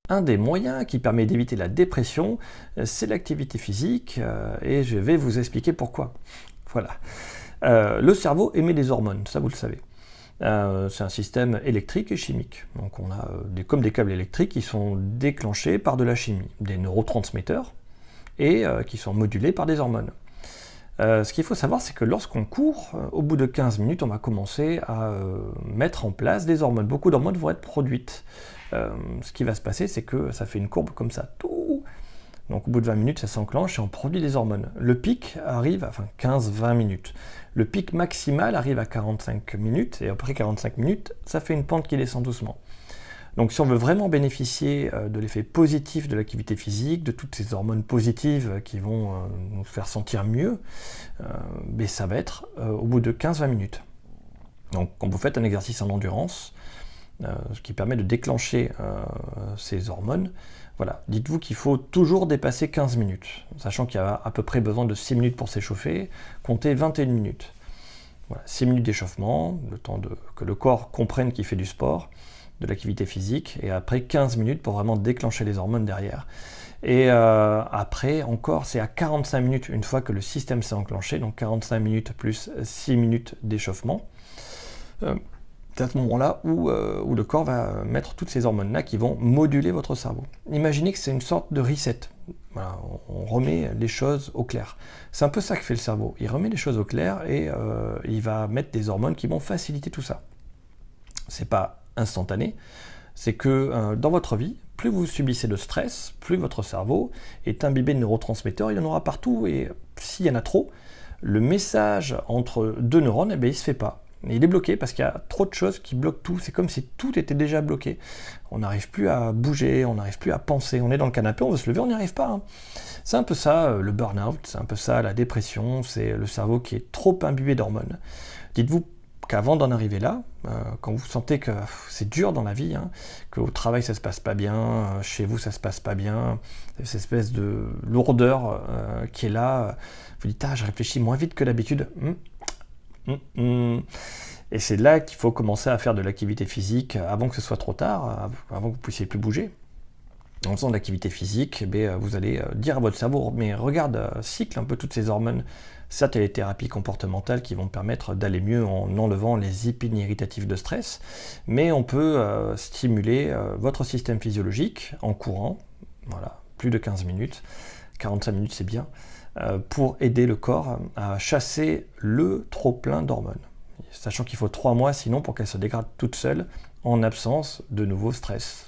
Un des moyens qui permet d'éviter la dépression, c'est l'activité physique, et je vais vous expliquer pourquoi. Voilà. Le cerveau émet des hormones, ça vous le savez. C'est un système électrique et chimique. Donc on a comme des câbles électriques qui sont déclenchés par de la chimie, des neurotransmetteurs, et qui sont modulés par des hormones. Ce qu'il faut savoir, c'est que lorsqu'on court, au bout de 15 minutes, on va commencer à mettre en place des hormones. Beaucoup d'hormones vont être produites. Ce qui va se passer, c'est que ça fait une courbe comme ça. Donc au bout de 20 minutes, ça s'enclenche et on produit des hormones. Le pic arrive à 15-20 minutes. Le pic maximal arrive à 45 minutes, et après 45 minutes, ça fait une pente qui descend doucement. Donc si on veut vraiment bénéficier de l'effet positif de l'activité physique, de toutes ces hormones positives qui vont nous faire sentir mieux, ça va être au bout de 15-20 minutes. Donc quand vous faites un exercice en endurance, ce qui permet de déclencher ces hormones, voilà, dites-vous qu'il faut toujours dépasser 15 minutes, sachant qu'il y a à peu près besoin de 6 minutes pour s'échauffer, comptez 21 minutes. Voilà, 6 minutes d'échauffement, le temps que le corps comprenne qu'il fait du sport, de l'activité physique, et après 15 minutes pour vraiment déclencher les hormones derrière. Et après, encore, c'est à 45 minutes, une fois que le système s'est enclenché, donc 45 minutes plus 6 minutes d'échauffement. C'est à ce moment-là où le corps va mettre toutes ces hormones-là qui vont moduler votre cerveau. Imaginez que c'est une sorte de reset. Voilà, on remet les choses au clair. C'est un peu ça que fait le cerveau. Il remet les choses au clair et il va mettre des hormones qui vont faciliter tout ça. C'est pas instantané, c'est que dans votre vie, plus vous subissez de stress, plus votre cerveau est imbibé de neurotransmetteurs, il y en aura partout, et s'il y en a trop, le message entre deux neurones, il se fait pas. Il est bloqué parce qu'il y a trop de choses qui bloquent tout. C'est comme si tout était déjà bloqué. On n'arrive plus à bouger, on n'arrive plus à penser. On est dans le canapé, on veut se lever, on n'y arrive pas. Hein. C'est un peu ça le burn-out, c'est un peu ça la dépression, c'est le cerveau qui est trop imbibé d'hormones. Dites-vous qu'avant d'en arriver là, quand vous sentez que c'est dur dans la vie, hein, qu'au travail ça se passe pas bien, chez vous ça se passe pas bien, cette espèce de lourdeur qui est là, vous dites je réfléchis moins vite que d'habitude. Et c'est là qu'il faut commencer à faire de l'activité physique avant que ce soit trop tard, avant que vous puissiez plus bouger. En faisant de l'activité physique, vous allez dire à votre cerveau, mais regarde, cycle un peu toutes ces hormones. Certes, il y a les thérapies comportementales qui vont permettre d'aller mieux en enlevant les épines irritatives de stress, mais on peut stimuler votre système physiologique en courant, voilà, plus de 15 minutes, 45 minutes c'est bien, pour aider le corps à chasser le trop-plein d'hormones. Sachant qu'il faut 3 mois sinon pour qu'elles se dégradent toutes seules en absence de nouveau stress.